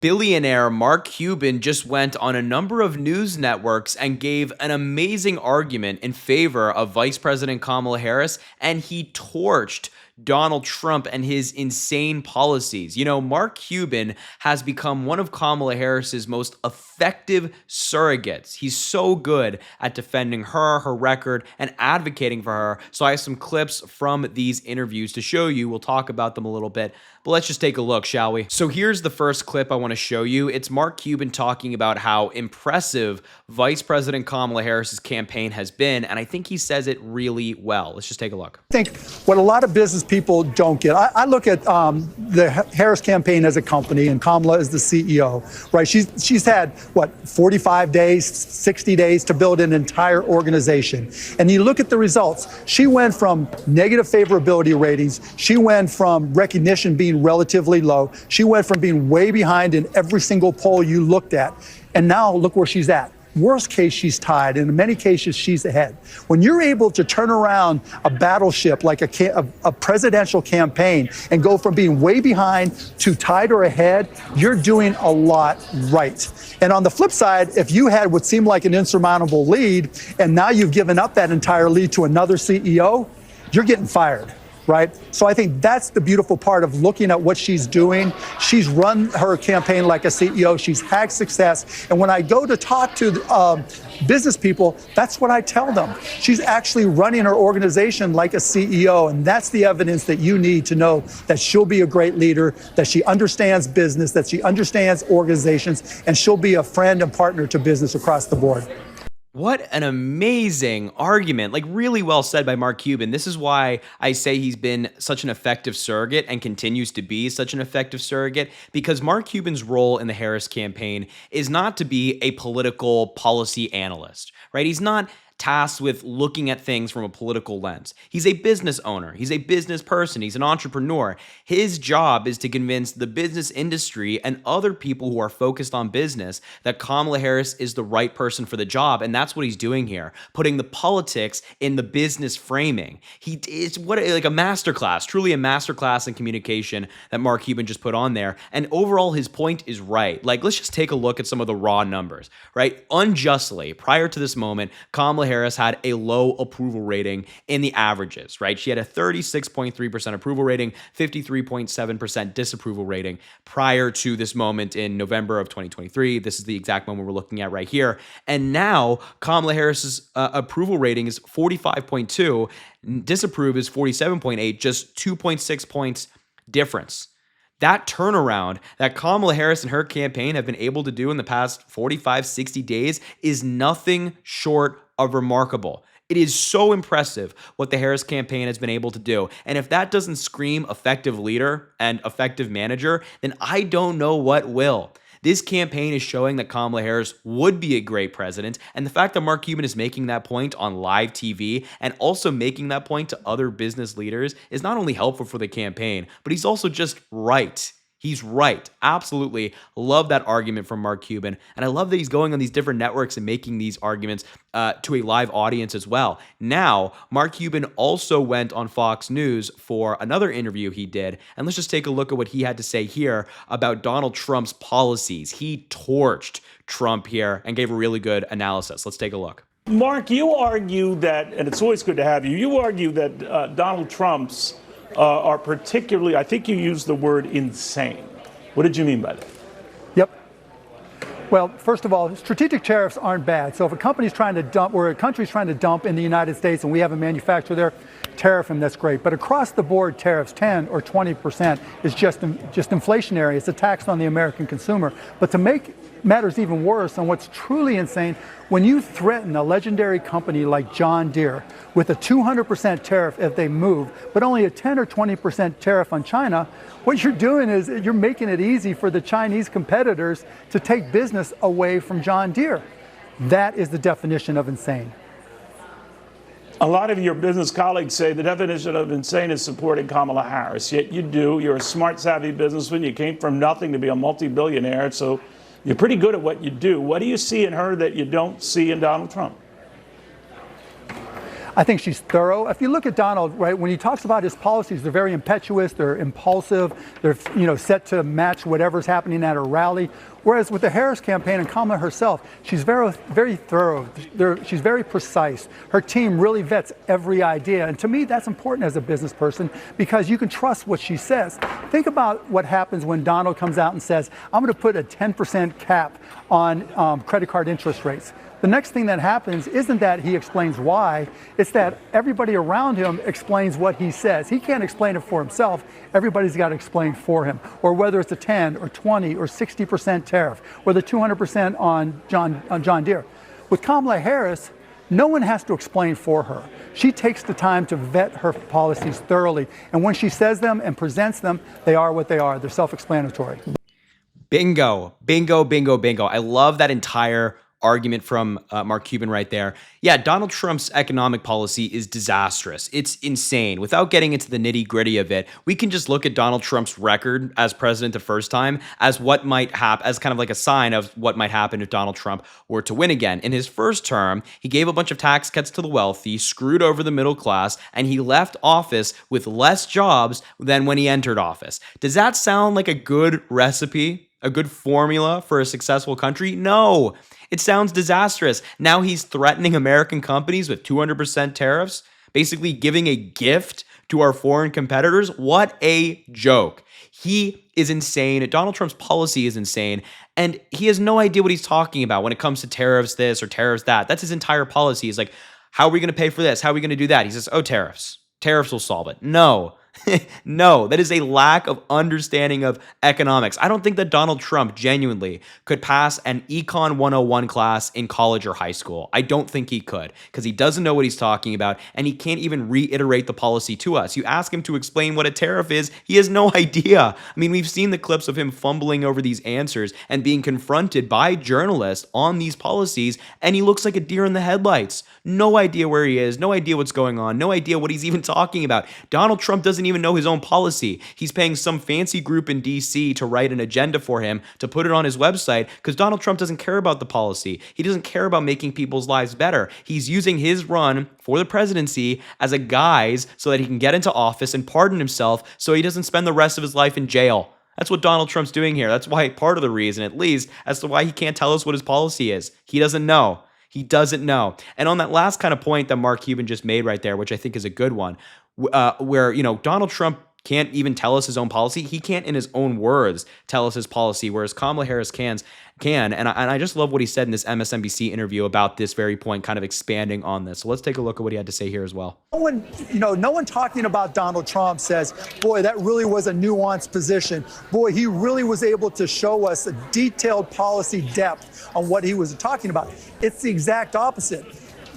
Billionaire Mark Cuban just went on a number of news networks and gave an amazing argument in favor of Vice President Kamala Harris, and he torched Donald Trump and his insane policies. You know, Mark Cuban has become one of Kamala Harris's most effective surrogates. He's so good at defending her record, and advocating for her. So I have some clips from these interviews to show you. We'll talk about them a little bit, but let's just take a look, shall we? So here's the first clip I want to show you. It's Mark Cuban talking about how impressive Vice President Kamala Harris's campaign has been, and I think he says it really well. Let's just take a look. I think what a lot of business people don't get, I look at the Harris campaign as a company, and Kamala is the CEO, right? She's had, what, 45 days, 60 days to build an entire organization. And you look at the results. She went from negative favorability ratings. She went from recognition being relatively low. She went from being way behind in every single poll you looked at. And now look where she's at. Worst case, she's tied. And in many cases, she's ahead. When you're able to turn around a battleship like a presidential campaign and go from being way behind to tied or ahead, you're doing a lot right. And on the flip side, if you had what seemed like an insurmountable lead, and now you've given up that entire lead to another CEO, you're getting fired. Right? So I think that's the beautiful part of looking at what she's doing. She's run her campaign like a CEO. She's had success. And when I go to talk to business people, that's what I tell them. She's actually running her organization like a CEO. And that's the evidence that you need to know that she'll be a great leader, that she understands business, that she understands organizations, and she'll be a friend and partner to business across the board. What an amazing argument. Like, really well said by Mark Cuban. This is why I say he's been such an effective surrogate and continues to be such an effective surrogate, because Mark Cuban's role in the Harris campaign is not to be a political policy analyst, right? He's not tasked with looking at things from a political lens. He's a business owner. He's a business person. He's an entrepreneur. His job is to convince the business industry and other people who are focused on business that Kamala Harris is the right person for the job. And that's what he's doing here, putting the politics in the business framing. He is like a masterclass, truly a masterclass in communication that Mark Cuban just put on there. And overall, his point is right. Like, let's just take a look at some of the raw numbers, right? Unjustly, prior to this moment, Kamala Harris had a low approval rating in the averages, right? She had a 36.3% approval rating, 53.7% disapproval rating prior to this moment in November of 2023. This is the exact moment we're looking at right here. And now Kamala Harris's approval rating is 45.2, disapprove is 47.8, just 2.6 points difference. That turnaround that Kamala Harris and her campaign have been able to do in the past 45, 60 days is nothing short of remarkable. It is so impressive what the Harris campaign has been able to do. And if that doesn't scream effective leader and effective manager, then I don't know what will. This campaign is showing that Kamala Harris would be a great president, and the fact that Mark Cuban is making that point on live TV and also making that point to other business leaders is not only helpful for the campaign, but he's also just right. He's right. Absolutely love that argument from Mark Cuban. And I love that he's going on these different networks and making these arguments to a live audience as well. Now, Mark Cuban also went on Fox News for another interview he did. And let's just take a look at what he had to say here about Donald Trump's policies. He torched Trump here and gave a really good analysis. Let's take a look. Mark, you argue that, and it's always good to have you, you argue that Donald Trump's are particularly, I think you used the word insane. What did you mean by that? Yep. Well, first of all, strategic tariffs aren't bad. So if a company's trying to dump, or a country's trying to dump in the United States and we have a manufacturer there, tariff them, that's great. But across the board tariffs, 10 or 20% is just inflationary. It's a tax on the American consumer. But to make matters even worse, and what's truly insane, when you threaten a legendary company like John Deere with a 200% tariff if they move, but only a 10 or 20% tariff on China, what you're doing is you're making it easy for the Chinese competitors to take business away from John Deere. That is the definition of insane. A lot of your business colleagues say the definition of insane is supporting Kamala Harris, yet you do. You're a smart, savvy businessman. You came from nothing to be a multi-billionaire, so you're pretty good at what you do. What do you see in her that you don't see in Donald Trump? I think she's thorough. If you look at Donald, right, when he talks about his policies, they're very impetuous, they're impulsive, they're set to match whatever's happening at a rally. Whereas with the Harris campaign and Kamala herself, she's very, very thorough. She's very precise. Her team really vets every idea. And to me, that's important as a business person because you can trust what she says. Think about what happens when Donald comes out and says, I'm going to put a 10% cap on credit card interest rates. The next thing that happens isn't that he explains why, it's that everybody around him explains what he says. He can't explain it for himself. Everybody's got to explain for him. Or whether it's a 10 or 20 or 60% tariff, or the 200% on John Deere. With Kamala Harris, no one has to explain for her. She takes the time to vet her policies thoroughly. And when she says them and presents them, they are what they are. They're self-explanatory. Bingo, bingo, bingo, bingo. I love that entire argument from Mark Cuban right there. Yeah, Donald Trump's economic policy is disastrous. It's insane. Without getting into the nitty gritty of it, we can just look at Donald Trump's record as president the first time as what might happen, as kind of like a sign of what might happen if Donald Trump were to win again. In his first term, he gave a bunch of tax cuts to the wealthy, screwed over the middle class, and he left office with less jobs than when he entered office. Does that sound like a good recipe? A good formula for a successful country? No. It sounds disastrous. Now he's threatening American companies with 200% tariffs, basically giving a gift to our foreign competitors. What a joke. He is insane. Donald Trump's policy is insane. And he has no idea what he's talking about when it comes to tariffs this or tariffs that. That's his entire policy. He's like, how are we going to pay for this? How are we going to do that? He says, oh, tariffs. Tariffs will solve it. No. No, that is a lack of understanding of economics. I don't think that Donald Trump genuinely could pass an Econ 101 class in college or high school. I don't think he could because he doesn't know what he's talking about and he can't even reiterate the policy to us. You ask him to explain what a tariff is, he has no idea. I mean, we've seen the clips of him fumbling over these answers and being confronted by journalists on these policies, and he looks like a deer in the headlights. No idea where he is, no idea what's going on, no idea what he's even talking about. Donald Trump doesn't even know his own policy. He's paying some fancy group in DC to write an agenda for him to put it on his website because Donald Trump doesn't care about the policy. He doesn't care about making people's lives better. He's using his run for the presidency as a guise so that he can get into office and pardon himself so he doesn't spend the rest of his life in jail. That's what Donald Trump's doing here. That's why part of the reason, at least, as to why he can't tell us what his policy is. He doesn't know. He doesn't know. And on that last kind of point that Mark Cuban just made right there, which I think is a good one, where, Donald Trump can't even tell us his own policy. He can't, in his own words, tell us his policy, whereas Kamala Harris can. And I just love what he said in this MSNBC interview about this very point, kind of expanding on this. So let's take a look at what he had to say here as well. No one talking about Donald Trump says, boy, that really was a nuanced position. Boy, he really was able to show us a detailed policy depth on what he was talking about. It's the exact opposite.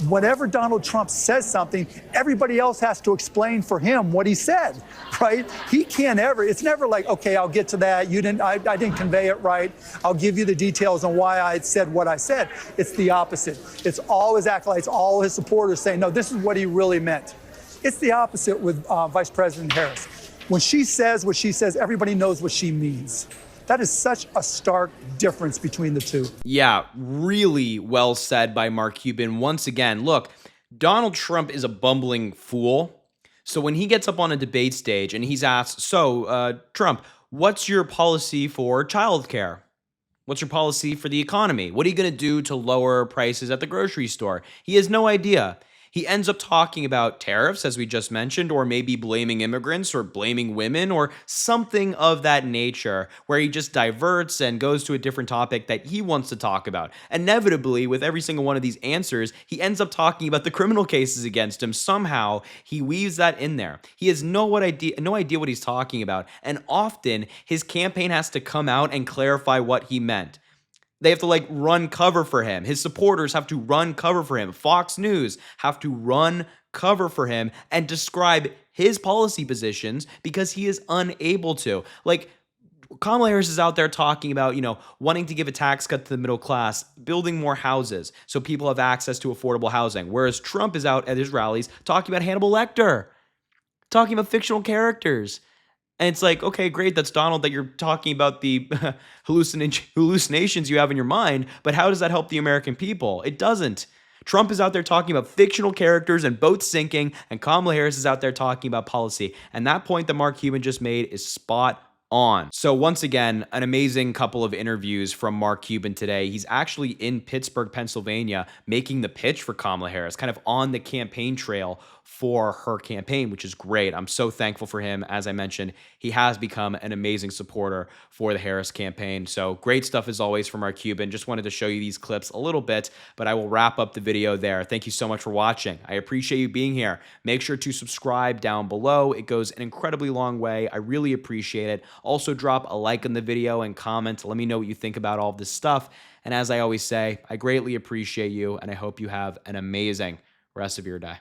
Whenever Donald Trump says something, everybody else has to explain for him what he said, right? He can't ever, it's never like, okay, I'll get to that. I didn't convey it right. I'll give you the details on why I said what I said. It's the opposite. It's all his acolytes, all his supporters saying, no, this is what he really meant. It's the opposite with Vice President Harris. When she says what she says, everybody knows what she means. That is such a stark difference between the two. Yeah, really well said by Mark Cuban. Once again, look, Donald Trump is a bumbling fool. So when he gets up on a debate stage and he's asked, Trump, what's your policy for childcare? What's your policy for the economy? What are you going to do to lower prices at the grocery store? He has no idea. He ends up talking about tariffs, as we just mentioned, or maybe blaming immigrants or blaming women or something of that nature, where he just diverts and goes to a different topic that he wants to talk about. Inevitably, with every single one of these answers, he ends up talking about the criminal cases against him. Somehow, he weaves that in there. He has no idea what he's talking about, and often his campaign has to come out and clarify what he meant. They have to run cover for him. His supporters have to run cover for him. Fox News have to run cover for him and describe his policy positions because he is unable to. Kamala Harris is out there talking about, wanting to give a tax cut to the middle class, building more houses so people have access to affordable housing. Whereas Trump is out at his rallies talking about Hannibal Lecter, talking about fictional characters. And it's like, okay, great, that's Donald, that you're talking about the hallucinations you have in your mind, but how does that help the American people? It doesn't. Trump is out there talking about fictional characters and boats sinking, and Kamala Harris is out there talking about policy. And that point that Mark Cuban just made is spot on. So once again, an amazing couple of interviews from Mark Cuban today. He's actually in Pittsburgh, Pennsylvania, making the pitch for Kamala Harris, kind of on the campaign trail for her campaign, which is great. I'm so thankful for him. As I mentioned, he has become an amazing supporter for the Harris campaign. So great stuff as always from Mark Cuban. Just wanted to show you these clips a little bit, but I will wrap up the video there. Thank you so much for watching. I appreciate you being here. Make sure to subscribe down below. It goes an incredibly long way. I really appreciate it. Also drop a like on the video and comment. Let me know what you think about all of this stuff. And as I always say, I greatly appreciate you, and I hope you have an amazing rest of your day.